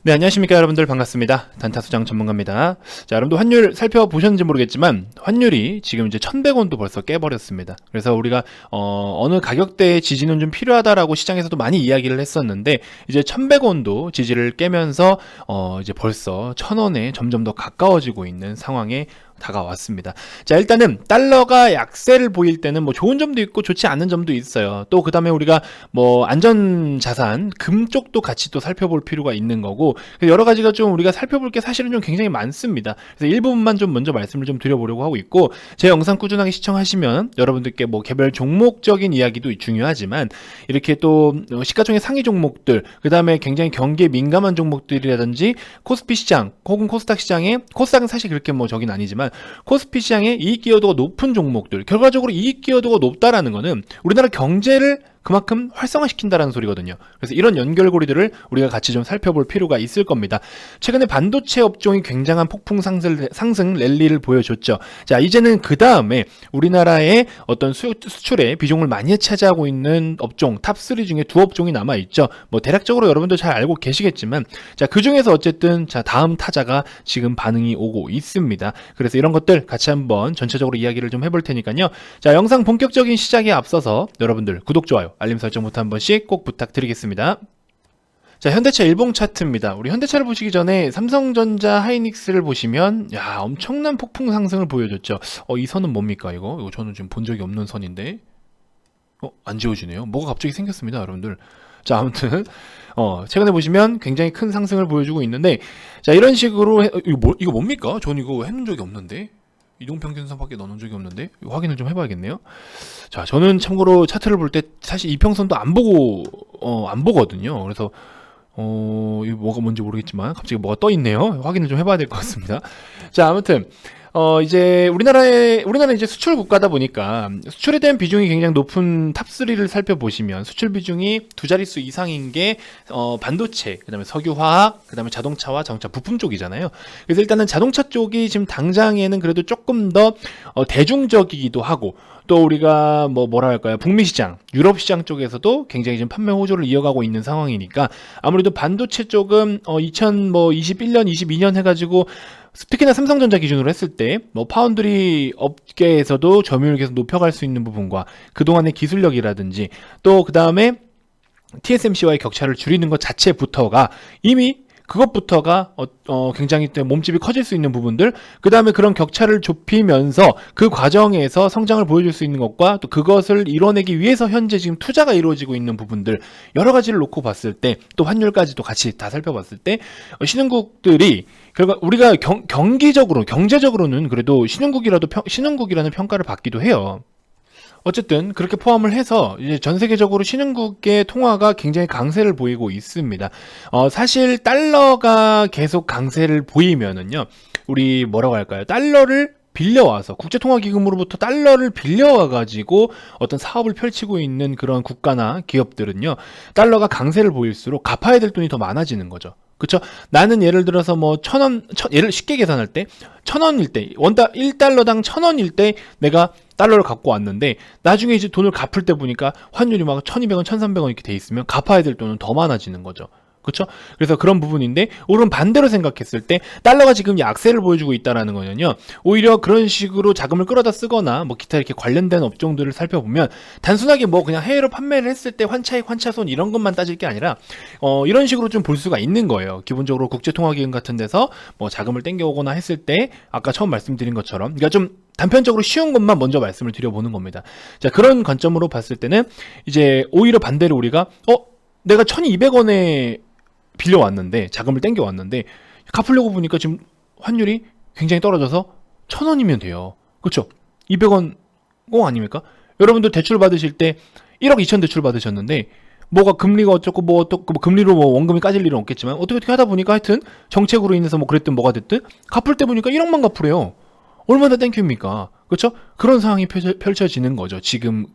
네, 안녕하십니까 여러분들, 반갑습니다. 단타수장 전문가입니다. 자, 여러분들 환율 살펴보셨는지 모르겠지만 환율이 지금 이제 1100원도 벌써 깨버렸습니다. 그래서 우리가 어느 가격대의 지지는 좀 필요하다라고 시장에서도 많이 이야기를 했었는데, 이제 1100원도 지지를 깨면서 이제 벌써 1000원에 점점 더 가까워지고 있는 상황에 다가왔습니다. 자, 일단은 달러가 약세를 보일 때는 뭐 좋은 점도 있고 좋지 않은 점도 있어요. 또 그 다음에 우리가 뭐 안전자산 금 쪽도 같이 또 살펴볼 필요가 있는 거고, 여러 가지가 좀 우리가 살펴볼 게 사실은 좀 굉장히 많습니다. 그래서 일부분만 좀 먼저 말씀을 좀 드려보려고 하고 있고, 제 영상 꾸준하게 시청하시면 여러분들께 뭐 개별 종목적인 이야기도 중요하지만, 이렇게 또 시가총액 상위 종목들, 그 다음에 굉장히 경기에 민감한 종목들이라든지 코스피 시장 혹은 코스닥 시장에, 코스닥은 사실 그렇게 뭐 저긴 아니지만 코스피 시장에 이익 기여도가 높은 종목들, 결과적으로 이익 기여도가 높다라는 거는 우리나라 경제를 그만큼 활성화시킨다는 소리거든요. 그래서 이런 연결고리들을 우리가 같이 좀 살펴볼 필요가 있을 겁니다. 최근에 반도체 업종이 굉장한 폭풍 상승 랠리를 보여줬죠. 자, 이제는 그 다음에 우리나라의 어떤 수출에 비중을 많이 차지하고 있는 업종 탑3 중에 두 업종이 남아있죠. 뭐 대략적으로 여러분도 잘 알고 계시겠지만, 자, 그 중에서 어쨌든 자, 다음 타자가 지금 반응이 오고 있습니다. 그래서 이런 것들 같이 한번 전체적으로 이야기를 좀 해볼 테니까요. 자, 영상 본격적인 시작에 앞서서 여러분들 구독, 좋아요, 알림 설정부터 한 번씩 꼭 부탁드리겠습니다. 자, 현대차 일봉 차트입니다. 우리 현대차를 보시기 전에 삼성전자, 하이닉스를 보시면 야, 엄청난 폭풍 상승을 보여줬죠. 이 선은 뭡니까 이거? 이거 저는 지금 본 적이 없는 선인데. 안 지워지네요. 뭐가 갑자기 생겼습니다, 여러분들. 자, 아무튼 최근에 보시면 굉장히 큰 상승을 보여주고 있는데, 자, 이런 식으로 이거 뭡니까? 전 이거 해놓은 적이 없는데. 이동평균선밖에 넣어놓은 적이 없는데 이거 확인을 좀 해봐야겠네요. 자, 저는 참고로 차트를 볼 때 사실 이평선도 안 보거든요. 그래서 이거 뭐가 뭔지 모르겠지만 갑자기 뭐가 떠 있네요. 확인을 좀 해봐야 될 것 같습니다. 자, 아무튼 이제 우리나라 이제 수출 국가다 보니까 수출에 대한 비중이 굉장히 높은 탑3를 살펴보시면 수출 비중이 두 자릿수 이상인 게 반도체, 그다음에 석유화학, 그다음에 자동차와 자동차 부품 쪽이잖아요. 그래서 일단은 자동차 쪽이 지금 당장에는 그래도 조금 더 대중적이기도 하고, 또 우리가 뭐라 할까요? 북미 시장, 유럽 시장 쪽에서도 굉장히 지금 판매 호조를 이어가고 있는 상황이니까, 아무래도 반도체 쪽은 2021년, 22년 해가지고 특히나 삼성전자 기준으로 했을 때 뭐 파운드리 업계에서도 점유율을 계속 높여갈 수 있는 부분과 그동안의 기술력이라든지, 또 그 다음에 TSMC와의 격차를 줄이는 것 자체부터가 이미 그것부터가 굉장히 몸집이 커질 수 있는 부분들, 그 다음에 그런 격차를 좁히면서 그 과정에서 성장을 보여줄 수 있는 것과, 또 그것을 이뤄내기 위해서 현재 지금 투자가 이루어지고 있는 부분들, 여러 가지를 놓고 봤을 때, 또 환율까지도 같이 다 살펴봤을 때 신흥국들이 결과 우리가 경기적으로, 경제적으로는 그래도 신흥국이라는 평가를 받기도 해요. 어쨌든 그렇게 포함을 해서 이제 전 세계적으로 신흥국의 통화가 굉장히 강세를 보이고 있습니다. 사실 달러가 계속 강세를 보이면은요, 우리 뭐라고 할까요? 달러를 빌려와서 국제통화기금으로부터 달러를 빌려와가지고 어떤 사업을 펼치고 있는 그런 국가나 기업들은요, 달러가 강세를 보일수록 갚아야 될 돈이 더 많아지는 거죠. 그쵸? 나는 예를 들어서 뭐 예를 쉽게 계산할 때 1000원일 때, 1달러당 1000원일 때 내가 달러를 갖고 왔는데, 나중에 이제 돈을 갚을 때 보니까 환율이 막 1200원, 1300원 이렇게 돼 있으면 갚아야 될 돈은 더 많아지는 거죠. 그렇죠? 그래서 그런 부분인데, 오히려 반대로 생각했을 때 달러가 지금 약세를 보여주고 있다라는 거는요, 오히려 그런 식으로 자금을 끌어다 쓰거나 뭐 기타 이렇게 관련된 업종들을 살펴보면 단순하게 뭐 그냥 해외로 판매를 했을 때 환차익, 환차손 이런 것만 따질 게 아니라 이런 식으로 좀 볼 수가 있는 거예요. 기본적으로 국제통화기금 같은 데서 뭐 자금을 땡겨오거나 했을 때 아까 처음 말씀드린 것처럼, 그러니까 좀 단편적으로 쉬운 것만 먼저 말씀을 드려보는 겁니다. 자, 그런 관점으로 봤을 때는 이제 오히려 반대로 우리가 내가 1200원에 빌려왔는데, 자금을 땡겨왔는데 갚으려고 보니까 지금 환율이 굉장히 떨어져서 1000원이면 돼요. 그렇죠? 200원 아닙니까? 여러분들 대출 받으실 때 1억 2천 대출 받으셨는데, 뭐가 금리가 어쩌고 뭐 어떻고, 금리로 뭐 원금이 까질 일은 없겠지만 어떻게 하다 보니까 하여튼 정책으로 인해서 뭐 그랬든 뭐가 됐든 갚을 때 보니까 1억만 갚으래요. 얼마나 땡큐입니까? 그렇죠? 그런 상황이 펼쳐지는 거죠. 지금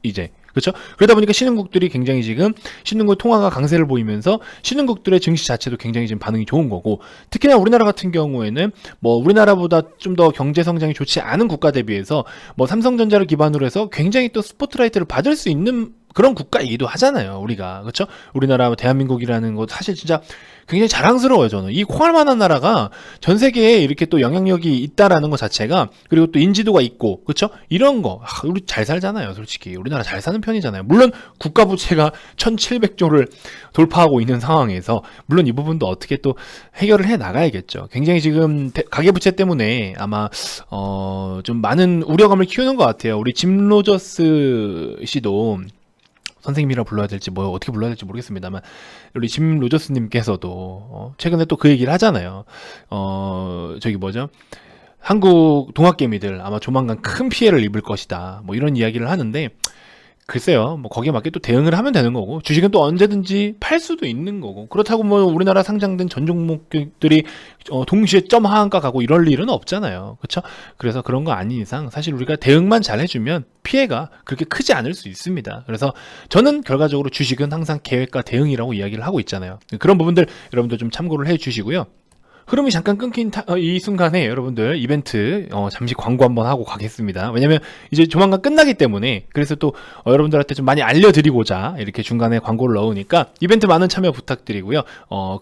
이제. 그렇죠? 그러다 보니까 신흥국들이 굉장히 지금 신흥국 통화가 강세를 보이면서 신흥국들의 증시 자체도 굉장히 지금 반응이 좋은 거고, 특히나 우리나라 같은 경우에는 뭐 우리나라보다 좀 더 경제 성장이 좋지 않은 국가 대비해서 뭐 삼성전자를 기반으로 해서 굉장히 또 스포트라이트를 받을 수 있는 그런 국가이기도 하잖아요, 우리가. 그렇죠? 우리나라 대한민국이라는 것 사실 진짜 굉장히 자랑스러워요, 저는. 이 콩알만한 나라가 전 세계에 이렇게 또 영향력이 있다라는 것 자체가, 그리고 또 인지도가 있고, 그렇죠? 이런 거 우리 잘 살잖아요, 솔직히. 우리나라 잘 사는 편이잖아요. 물론 국가 부채가 1,700조를 돌파하고 있는 상황에서 물론 이 부분도 어떻게 또 해결을 해 나가야겠죠. 굉장히 지금 가계 부채 때문에 아마 좀 많은 우려감을 키우는 것 같아요. 우리 짐 로저스 씨도, 선생님이라 불러야 될지 뭐 어떻게 불러야 될지 모르겠습니다만, 우리 짐 로저스님께서도 최근에 또 그 얘기를 하잖아요. 저기 뭐죠? 한국 동학개미들 아마 조만간 큰 피해를 입을 것이다, 뭐 이런 이야기를 하는데, 글쎄요, 뭐 거기에 맞게 또 대응을 하면 되는 거고, 주식은 또 언제든지 팔 수도 있는 거고, 그렇다고 뭐 우리나라 상장된 전 종목들이 동시에 점 하한가 가고 이럴 일은 없잖아요, 그렇죠? 그래서 그런 거 아닌 이상 사실 우리가 대응만 잘 해주면 피해가 그렇게 크지 않을 수 있습니다. 그래서 저는 결과적으로 주식은 항상 계획과 대응이라고 이야기를 하고 있잖아요. 그런 부분들 여러분들 좀 참고를 해주시고요. 흐름이 잠깐 끊긴 이 순간에 여러분들 이벤트 잠시 광고 한번 하고 가겠습니다. 왜냐면 이제 조만간 끝나기 때문에, 그래서 또 여러분들한테 좀 많이 알려드리고자 이렇게 중간에 광고를 넣으니까 이벤트 많은 참여 부탁드리고요.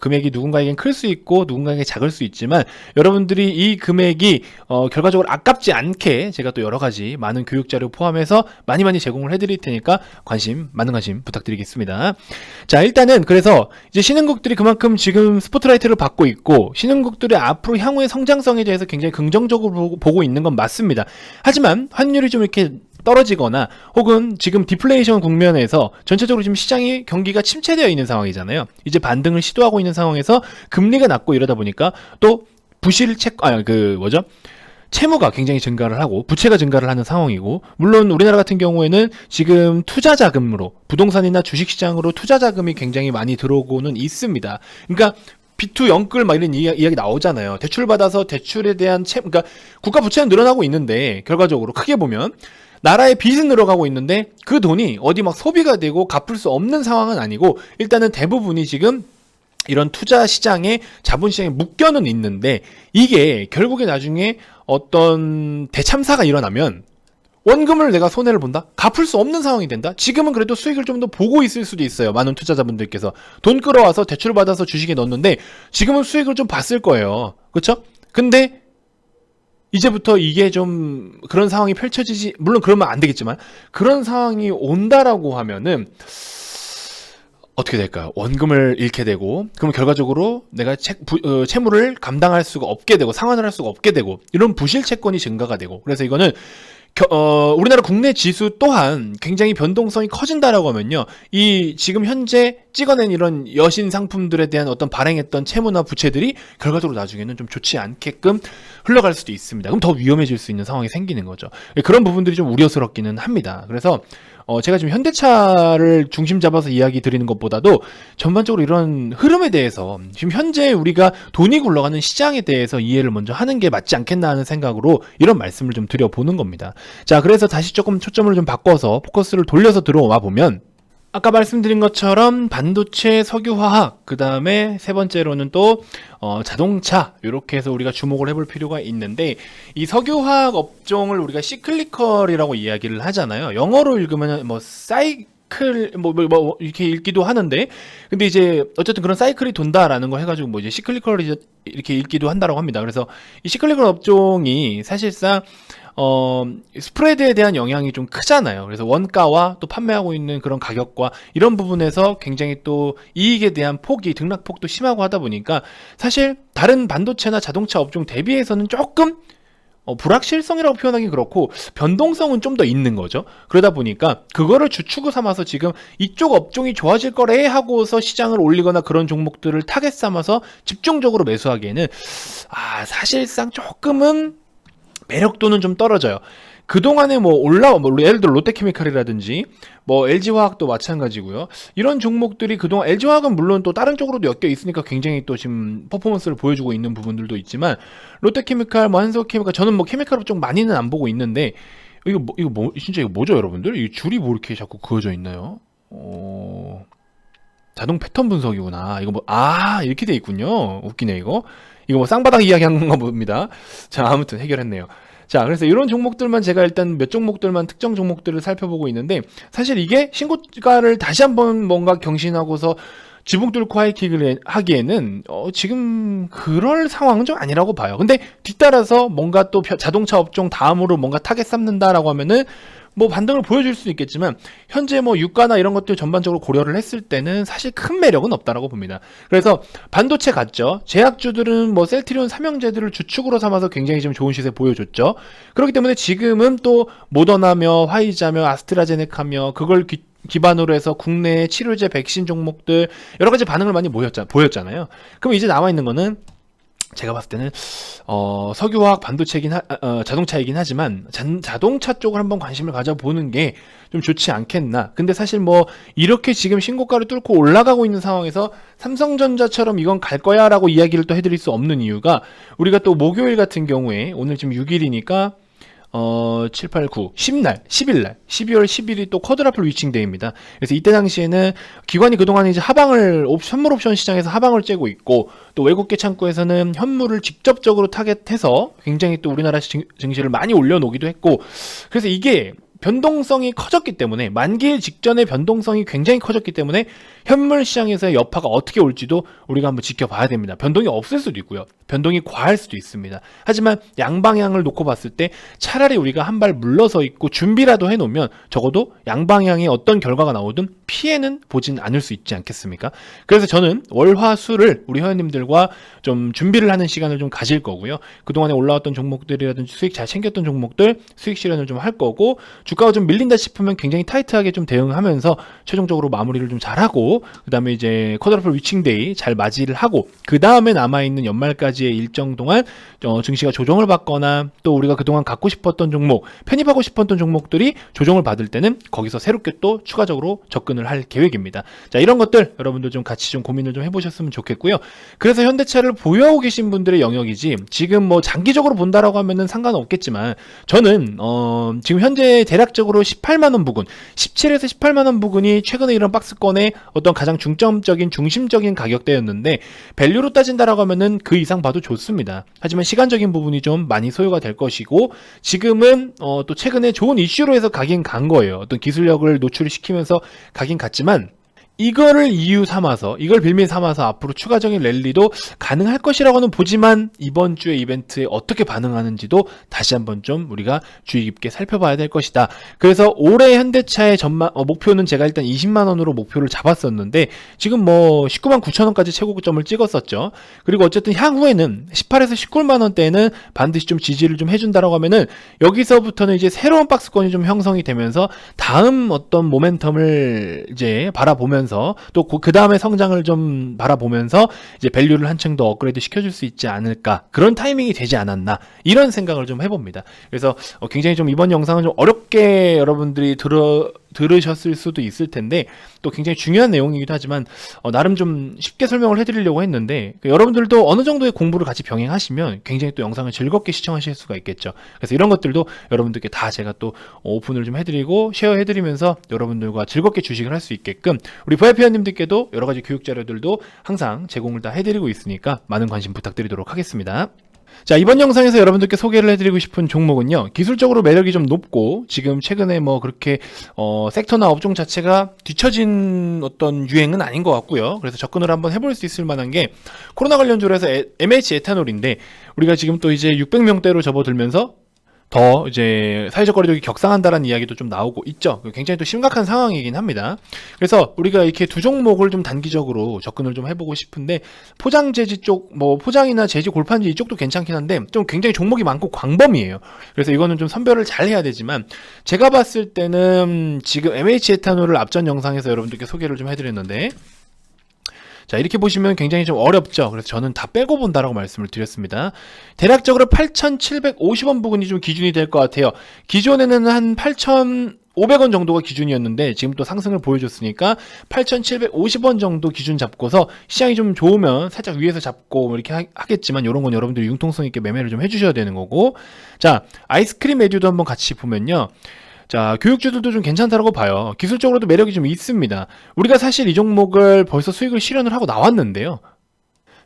금액이 누군가에겐 클 수 있고 누군가에게 작을 수 있지만, 여러분들이 이 금액이 결과적으로 아깝지 않게 제가 또 여러 가지 많은 교육 자료 포함해서 많이 제공을 해드릴 테니까 많은 관심 부탁드리겠습니다. 자, 일단은 그래서 이제 신흥국들이 그만큼 지금 스포트라이트를 받고 있고, 신흥국들이 앞으로 향후의 성장성에 대해서 굉장히 긍정적으로 보고 있는 건 맞습니다. 하지만 환율이 좀 이렇게 떨어지거나 혹은 지금 디플레이션 국면에서 전체적으로 지금 시장이 경기가 침체되어 있는 상황이잖아요. 이제 반등을 시도하고 있는 상황에서 금리가 낮고 이러다 보니까 또 채무가 굉장히 증가를 하고 부채가 증가를 하는 상황이고, 물론 우리나라 같은 경우에는 지금 투자 자금으로 부동산이나 주식시장으로 투자 자금이 굉장히 많이 들어오고는 있습니다. 그러니까 B2 영끌 막 이런 이야기 나오잖아요. 대출 받아서 대출에 대한 그러니까 국가 부채는 늘어나고 있는데, 결과적으로 크게 보면 나라의 빚은 늘어가고 있는데 그 돈이 어디 막 소비가 되고 갚을 수 없는 상황은 아니고, 일단은 대부분이 지금 이런 투자 시장에 자본 시장에 묶여는 있는데, 이게 결국에 나중에 어떤 대참사가 일어나면 원금을 내가 손해를 본다? 갚을 수 없는 상황이 된다? 지금은 그래도 수익을 좀 더 보고 있을 수도 있어요. 많은 투자자분들께서 돈 끌어와서 대출을 받아서 주식에 넣었는데 지금은 수익을 좀 봤을 거예요. 그렇죠? 근데 이제부터 이게 좀 그런 상황이 펼쳐지지, 물론 그러면 안 되겠지만 그런 상황이 온다라고 하면은 어떻게 될까요? 원금을 잃게 되고, 그럼 결과적으로 내가 채무를 감당할 수가 없게 되고 상환을 할 수가 없게 되고, 이런 부실 채권이 증가가 되고, 그래서 이거는 우리나라 국내 지수 또한 굉장히 변동성이 커진다라고 하면요, 이 지금 현재 찍어낸 이런 여신 상품들에 대한 어떤 발행했던 채무나 부채들이 결과적으로 나중에는 좀 좋지 않게끔 흘러갈 수도 있습니다. 그럼 더 위험해질 수 있는 상황이 생기는 거죠. 그런 부분들이 좀 우려스럽기는 합니다. 그래서 제가 지금 현대차를 중심 잡아서 이야기 드리는 것보다도 전반적으로 이런 흐름에 대해서 지금 현재 우리가 돈이 굴러가는 시장에 대해서 이해를 먼저 하는 게 맞지 않겠나 하는 생각으로 이런 말씀을 좀 드려보는 겁니다. 자, 그래서 다시 조금 초점을 좀 바꿔서 포커스를 돌려서 들어와 보면, 아까 말씀드린 것처럼 반도체, 석유화학, 그 다음에 세 번째로는 또 자동차, 이렇게 해서 우리가 주목을 해볼 필요가 있는데, 이 석유화학 업종을 우리가 시클리컬이라고 이야기를 하잖아요. 영어로 읽으면 뭐 사이클 이렇게 읽기도 하는데, 근데 이제 어쨌든 그런 사이클이 돈다라는 거 해가지고 뭐 이제 시클리컬이 이렇게 읽기도 한다라고 합니다. 그래서 이 시클리컬 업종이 사실상 스프레드에 대한 영향이 좀 크잖아요. 그래서 원가와 또 판매하고 있는 그런 가격과 이런 부분에서 굉장히 또 이익에 대한 등락폭도 심하고 하다 보니까, 사실 다른 반도체나 자동차 업종 대비해서는 조금 불확실성이라고 표현하기 그렇고 변동성은 좀 더 있는 거죠. 그러다 보니까 그거를 주축으로 삼아서 지금 이쪽 업종이 좋아질 거래 하고서 시장을 올리거나 그런 종목들을 타겟 삼아서 집중적으로 매수하기에는 사실상 조금은 매력도는 좀 떨어져요. 그동안에 예를 들어 롯데케미칼이라든지 LG화학도 마찬가지고요. 이런 종목들이 그동안, LG화학은 물론 또 다른 쪽으로도 엮여 있으니까 굉장히 또 지금 퍼포먼스를 보여주고 있는 부분들도 있지만, 롯데케미칼, 한솔케미칼, 저는 케미칼 쪽 많이는 안 보고 있는데, 진짜 이거 뭐죠, 여러분들? 이 줄이 이렇게 자꾸 그어져 있나요? 자동 패턴 분석이구나. 이거 이렇게 돼 있군요. 웃기네, 이거 쌍바닥 이야기하는 건가 봅니다. 자, 아무튼 해결했네요. 자, 그래서 이런 종목들만 제가 일단 몇 종목들만 특정 종목들을 살펴보고 있는데, 사실 이게 신고가를 다시 한번 뭔가 경신하고서 지붕 뚫고 하이킥을 하기에는 지금 그럴 상황은 좀 아니라고 봐요. 근데 뒤따라서 뭔가 또 자동차 업종 다음으로 뭔가 타겟 삼는다라고 하면은 뭐 반등을 보여줄 수도 있겠지만, 현재 뭐 유가나 이런 것들 전반적으로 고려를 했을 때는 사실 큰 매력은 없다라고 봅니다. 그래서 반도체 같죠. 제약주들은 뭐 셀트리온 삼형제들을 주축으로 삼아서 굉장히 좀 좋은 시세 보여줬죠. 그렇기 때문에 지금은 또 모더나며 화이자며 아스트라제네카며 그걸 기반으로 해서 국내 치료제 백신 종목들 여러 가지 반응을 많이 보였잖아요. 그럼 이제 남아 있는 거는 제가 봤을 때는 석유화학 반도체이긴 자동차이긴 하지만 자동차 쪽을 한번 관심을 가져보는 게 좀 좋지 않겠나. 근데 사실 뭐 이렇게 지금 신고가를 뚫고 올라가고 있는 상황에서 삼성전자처럼 이건 갈 거야 라고 이야기를 또 해드릴 수 없는 이유가, 우리가 또 목요일 같은 경우에 오늘 지금 6일이니까 7, 8, 9, 10날, 10일날, 12월 10일이 또 쿼드라플 위칭데이입니다. 그래서 이때 당시에는 기관이 그동안 이제 현물 옵션 시장에서 하방을 째고 있고, 또 외국계 창구에서는 현물을 직접적으로 타겟해서 굉장히 또 우리나라 증시를 많이 올려놓기도 했고, 그래서 이게 변동성이 커졌기 때문에, 만기일 직전의 변동성이 굉장히 커졌기 때문에 현물 시장에서의 여파가 어떻게 올지도 우리가 한번 지켜봐야 됩니다. 변동이 없을 수도 있고요. 변동이 과할 수도 있습니다. 하지만 양방향을 놓고 봤을 때 차라리 우리가 한 발 물러서 있고 준비라도 해놓으면 적어도 양방향의 어떤 결과가 나오든 피해는 보진 않을 수 있지 않겠습니까? 그래서 저는 월화수를 우리 회원님들과 좀 준비를 하는 시간을 좀 가질 거고요. 그동안에 올라왔던 종목들이라든지 수익 잘 챙겼던 종목들 수익 실현을 좀 할 거고, 주가가 좀 밀린다 싶으면 굉장히 타이트하게 좀 대응하면서 최종적으로 마무리를 좀 잘하고, 그 다음에 이제 쿼드라플 위칭데이 잘 맞이를 하고, 그 다음에 남아있는 연말까지의 일정 동안 증시가 조정을 받거나, 또 우리가 그동안 갖고 싶었던 종목, 편입하고 싶었던 종목들이 조정을 받을 때는 거기서 새롭게 또 추가적으로 접근을 할 계획입니다. 자, 이런 것들 여러분들 좀 같이 좀 고민을 좀 해보셨으면 좋겠고요. 그래서 현대차를 보유하고 계신 분들의 영역이지, 지금 뭐 장기적으로 본다라고 하면은 상관없겠지만, 저는 지금 현재 대략적으로 18만원 부근, 17에서 18만원 부근이 최근에 이런 박스권의 어떤 가장 중심적인 가격대였는데, 밸류로 따진다라고 하면은 그 이상 봐도 좋습니다. 하지만 시간적인 부분이 좀 많이 소요가 될 것이고, 지금은 또 최근에 좋은 이슈로 해서 가긴 간 거예요. 어떤 기술력을 노출시키면서 가긴 갔지만, 이거를 이유 삼아서, 이걸 빌미 삼아서 앞으로 추가적인 랠리도 가능할 것이라고는 보지만, 이번 주의 이벤트에 어떻게 반응하는지도 다시 한번 좀 우리가 주의 깊게 살펴봐야 될 것이다. 그래서 올해 현대차의 목표는 제가 일단 20만원으로 목표를 잡았었는데, 지금 뭐 19만 9천원까지 최고점을 찍었었죠. 그리고 어쨌든 향후에는 18에서 19만원대에는 반드시 좀 지지를 좀 해준다라고 하면은, 여기서부터는 이제 새로운 박스권이 좀 형성이 되면서 다음 어떤 모멘텀을 이제 바라보면서, 또 그 다음에 성장을 좀 바라보면서 이제 밸류를 한층 더 업그레이드 시켜줄 수 있지 않을까, 그런 타이밍이 되지 않았나, 이런 생각을 좀 해봅니다. 그래서 굉장히 좀 이번 영상은 좀 어렵게 여러분들이 들으셨을 수도 있을 텐데, 또 굉장히 중요한 내용이기도 하지만 나름 좀 쉽게 설명을 해드리려고 했는데, 여러분들도 어느 정도의 공부를 같이 병행하시면 굉장히 또 영상을 즐겁게 시청하실 수가 있겠죠. 그래서 이런 것들도 여러분들께 다 제가 또 오픈을 좀 해드리고 쉐어해드리면서 여러분들과 즐겁게 주식을 할 수 있게끔, 우리 VIP 회원님들께도 여러 가지 교육 자료들도 항상 제공을 다 해드리고 있으니까 많은 관심 부탁드리도록 하겠습니다. 자, 이번 영상에서 여러분들께 소개를 해드리고 싶은 종목은요, 기술적으로 매력이 좀 높고, 지금 최근에 뭐 그렇게 섹터나 업종 자체가 뒤처진 어떤 유행은 아닌 것 같고요. 그래서 접근을 한번 해볼 수 있을 만한 게 코로나 관련주로 해서 MH 에탄올인데, 우리가 지금 또 이제 600명대로 접어들면서 더 이제 사회적 거리두기 격상한다라는 이야기도 좀 나오고 있죠. 굉장히 또 심각한 상황이긴 합니다. 그래서 우리가 이렇게 두 종목을 좀 단기적으로 접근을 좀 해보고 싶은데, 포장재지 쪽, 뭐 포장이나 재지, 골판지 이쪽도 괜찮긴 한데 좀 굉장히 종목이 많고 광범위해요. 그래서 이거는 좀 선별을 잘 해야 되지만, 제가 봤을 때는 지금 MH 에탄올을 앞전 영상에서 여러분들께 소개를 좀 해드렸는데, 자, 이렇게 보시면 굉장히 좀 어렵죠. 그래서 저는 다 빼고 본다라고 말씀을 드렸습니다. 대략적으로 8,750원 부근이 좀 기준이 될 것 같아요. 기존에는 한 8,500원 정도가 기준이었는데, 지금 또 상승을 보여줬으니까 8,750원 정도 기준 잡고서, 시장이 좀 좋으면 살짝 위에서 잡고 뭐 이렇게 하겠지만, 이런 건 여러분들이 융통성 있게 매매를 좀 해주셔야 되는 거고. 자, 아이스크림 메뉴도 한번 같이 보면요, 자, 교육주들도 좀 괜찮다라고 봐요. 기술적으로도 매력이 좀 있습니다. 우리가 사실 이 종목을 벌써 수익을 실현을 하고 나왔는데요.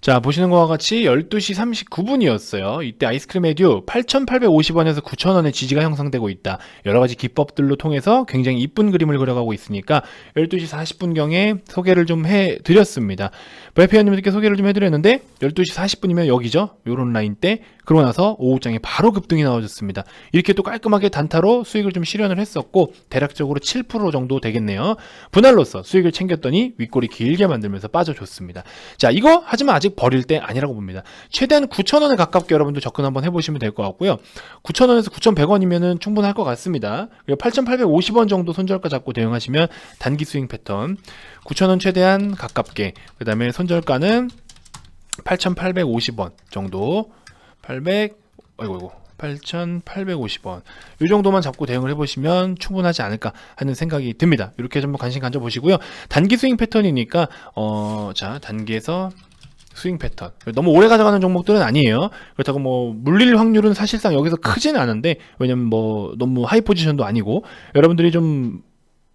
자, 보시는 것과 같이 12시 39분이었어요. 이때 아이스크림 에듀 8,850원에서 9,000원의 지지가 형성되고 있다. 여러 가지 기법들로 통해서 굉장히 이쁜 그림을 그려가고 있으니까 12시 40분경에 소개를 좀 해드렸습니다. 브이아이피원님들께 소개를 좀 해드렸는데 12시 40분이면 여기죠. 요런 라인 때 그러고 나서 오후장에 바로 급등이 나와줬습니다. 이렇게 또 깔끔하게 단타로 수익을 좀 실현을 했었고 대략적으로 7% 정도 되겠네요. 분할로서 수익을 챙겼더니 윗골이 길게 만들면서 빠져줬습니다. 자, 이거 하지만 아직 버릴 때 아니라고 봅니다. 최대한 9,000원에 가깝게 여러분들 접근 한번 해보시면 될 것 같고요. 9,000원에서 9,100원이면 충분할 것 같습니다. 그리고 8,850원 정도 손절가 잡고 대응하시면 단기 스윙 패턴 9,000원 최대한 가깝게, 그 다음에 손절가는 8,850원 정도 8,850원 이 정도만 잡고 대응을 해보시면 충분하지 않을까 하는 생각이 듭니다. 이렇게 좀 관심 가져보시고요. 단기 스윙 패턴이니까 자, 단기에서 스윙 패턴 너무 오래 가져가는 종목들은 아니에요. 그렇다고 뭐 물릴 확률은 사실상 여기서 크지는 않은데, 왜냐면 뭐 너무 하이 포지션도 아니고 여러분들이 좀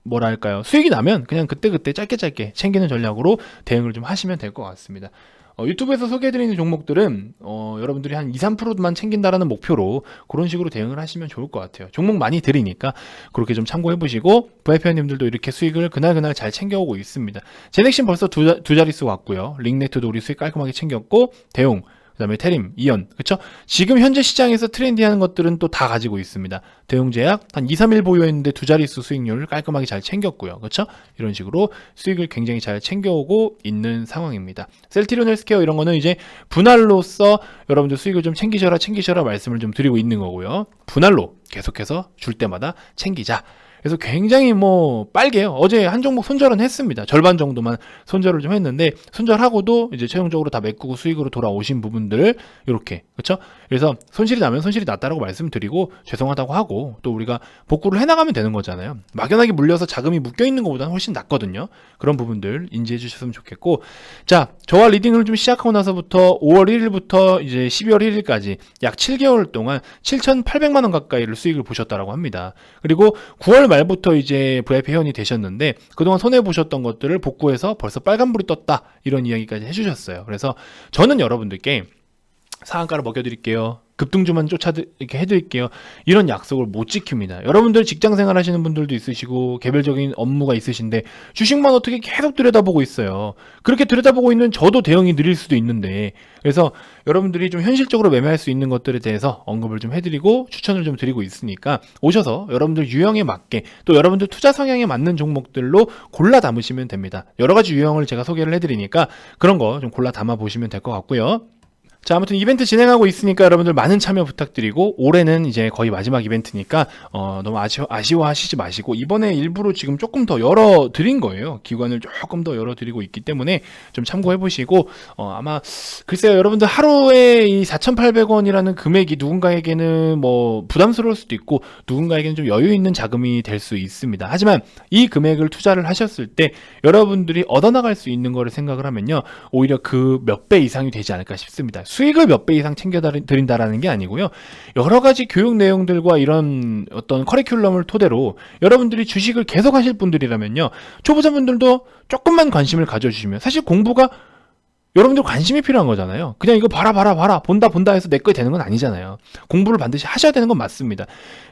뭐랄까요, 수익이 나면 그냥 그때그때 짧게 챙기는 전략으로 대응을 좀 하시면 될 것 같습니다. 유튜브에서 소개해드리는 종목들은 여러분들이 한 2-3%만 챙긴다라는 목표로 그런 식으로 대응을 하시면 좋을 것 같아요. 종목 많이 드리니까 그렇게 좀 참고해보시고, VIP님들도 이렇게 수익을 그날 잘 챙겨오고 있습니다. 제넥신 벌써 두 자릿수 왔고요. 링네트도 우리 수익 깔끔하게 챙겼고, 대웅, 그 다음에 테림, 이연, 그쵸? 지금 현재 시장에서 트렌디한 것들은 또 다 가지고 있습니다. 대웅제약 한 2-3일 보유했는데 두 자릿수 수익률을 깔끔하게 잘 챙겼고요. 그쵸? 이런 식으로 수익을 굉장히 잘 챙겨오고 있는 상황입니다. 셀트리온 헬스케어 이런 거는 이제 분할로서 여러분들 수익을 좀 챙기셔라 말씀을 좀 드리고 있는 거고요. 분할로 계속해서 줄 때마다 챙기자. 그래서 굉장히 뭐 빨개요. 어제 한 종목 손절은 했습니다. 절반 정도만 손절을 좀 했는데, 손절하고도 이제 최종적으로 다 메꾸고 수익으로 돌아오신 부분들 이렇게, 그렇죠? 그래서 손실이 나면 손실이 났다라고 말씀드리고 죄송하다고 하고 또 우리가 복구를 해나가면 되는 거잖아요. 막연하게 물려서 자금이 묶여 있는 것보다는 훨씬 낫거든요. 그런 부분들 인지해 주셨으면 좋겠고, 자, 저와 리딩을 좀 시작하고 나서부터 5월 1일부터 이제 12월 1일까지 약 7개월 동안 7,800만 원 가까이를 수익을 보셨다라고 합니다. 그리고 9월 말부터 이제 VIP 회원이 되셨는데 그동안 손해보셨던 것들을 복구해서 벌써 빨간불이 떴다, 이런 이야기까지 해주셨어요. 그래서 저는 여러분들께 상한가를 먹여드릴게요, 급등주만 이렇게 해드릴게요, 이런 약속을 못 지킵니다. 여러분들 직장생활 하시는 분들도 있으시고 개별적인 업무가 있으신데 주식만 어떻게 계속 들여다보고 있어요. 그렇게 들여다보고 있는 저도 대응이 느릴 수도 있는데, 그래서 여러분들이 좀 현실적으로 매매할 수 있는 것들에 대해서 언급을 좀 해드리고 추천을 좀 드리고 있으니까 오셔서 여러분들 유형에 맞게 또 여러분들 투자 성향에 맞는 종목들로 골라 담으시면 됩니다. 여러 가지 유형을 제가 소개를 해드리니까 그런 거 좀 골라 담아 보시면 될 것 같고요. 자, 아무튼 이벤트 진행하고 있으니까 여러분들 많은 참여 부탁드리고, 올해는 이제 거의 마지막 이벤트니까 너무 아쉬워하시지 마시고, 이번에 일부러 지금 조금 더 열어드린 거예요. 기관을 조금 더 열어드리고 있기 때문에 좀 참고해보시고, 아마 글쎄요, 여러분들 하루에 이 4,800원이라는 금액이 누군가에게는 뭐 부담스러울 수도 있고 누군가에게는 좀 여유 있는 자금이 될 수 있습니다. 하지만 이 금액을 투자를 하셨을 때 여러분들이 얻어나갈 수 있는 거를 생각을 하면요, 오히려 그 몇 배 이상이 되지 않을까 싶습니다. 수익을 몇 배 이상 챙겨드린다라는 게 아니고요, 여러 가지 교육 내용들과 이런 어떤 커리큘럼을 토대로 여러분들이 주식을 계속 하실 분들이라면요, 초보자분들도 조금만 관심을 가져주시면, 사실 공부가 여러분들 관심이 필요한 거잖아요. 그냥 이거 봐라 본다 해서 내 거 되는 건 아니잖아요. 공부를 반드시 하셔야 되는 건 맞습니다.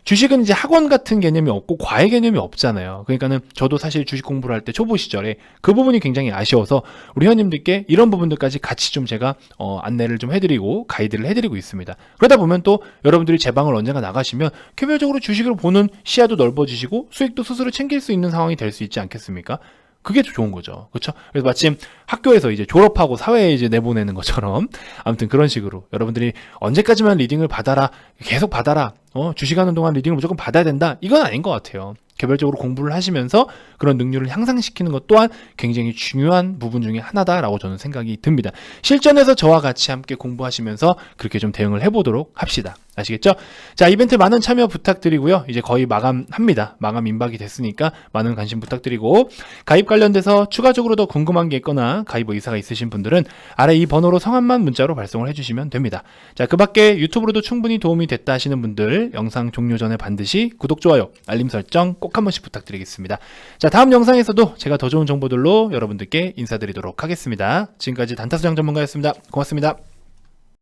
주식은 이제 학원 같은 개념이 없고 과외 개념이 없잖아요. 그러니까는 저도 사실 주식 공부를 할 때 초보 시절에 그 부분이 굉장히 아쉬워서 우리 회원님들께 이런 부분들까지 같이 좀 제가 안내를 좀 해드리고 가이드를 해드리고 있습니다. 그러다 보면 또 여러분들이 제 방을 언젠가 나가시면 개별적으로 주식을 보는 시야도 넓어지시고 수익도 스스로 챙길 수 있는 상황이 될 수 있지 않겠습니까? 그게 좋은 거죠. 그렇죠? 그래서 마침 학교에서 이제 졸업하고 사회에 이제 내보내는 것처럼, 아무튼 그런 식으로 여러분들이 언제까지만 리딩을 받아라, 계속 받아라, 주식하는 동안 리딩을 무조건 받아야 된다, 이건 아닌 것 같아요. 개별적으로 공부를 하시면서 그런 능률을 향상시키는 것 또한 굉장히 중요한 부분 중에 하나다라고 저는 생각이 듭니다. 실전에서 저와 같이 함께 공부하시면서 그렇게 좀 대응을 해보도록 합시다. 아시겠죠? 자, 이벤트 많은 참여 부탁드리고요. 이제 거의 마감합니다. 마감 임박이 됐으니까 많은 관심 부탁드리고, 가입 관련돼서 추가적으로 더 궁금한 게 있거나 가입 의사가 있으신 분들은 아래 이 번호로 성함만 문자로 발송을 해주시면 됩니다. 자, 그 밖에 유튜브로도 충분히 도움이 됐다 하시는 분들 영상 종료 전에 반드시 구독, 좋아요, 알림 설정 꼭 한 번씩 부탁드리겠습니다. 자, 다음 영상에서도 제가 더 좋은 정보들로 여러분들께 인사드리도록 하겠습니다. 지금까지 단타수장 전문가였습니다. 고맙습니다.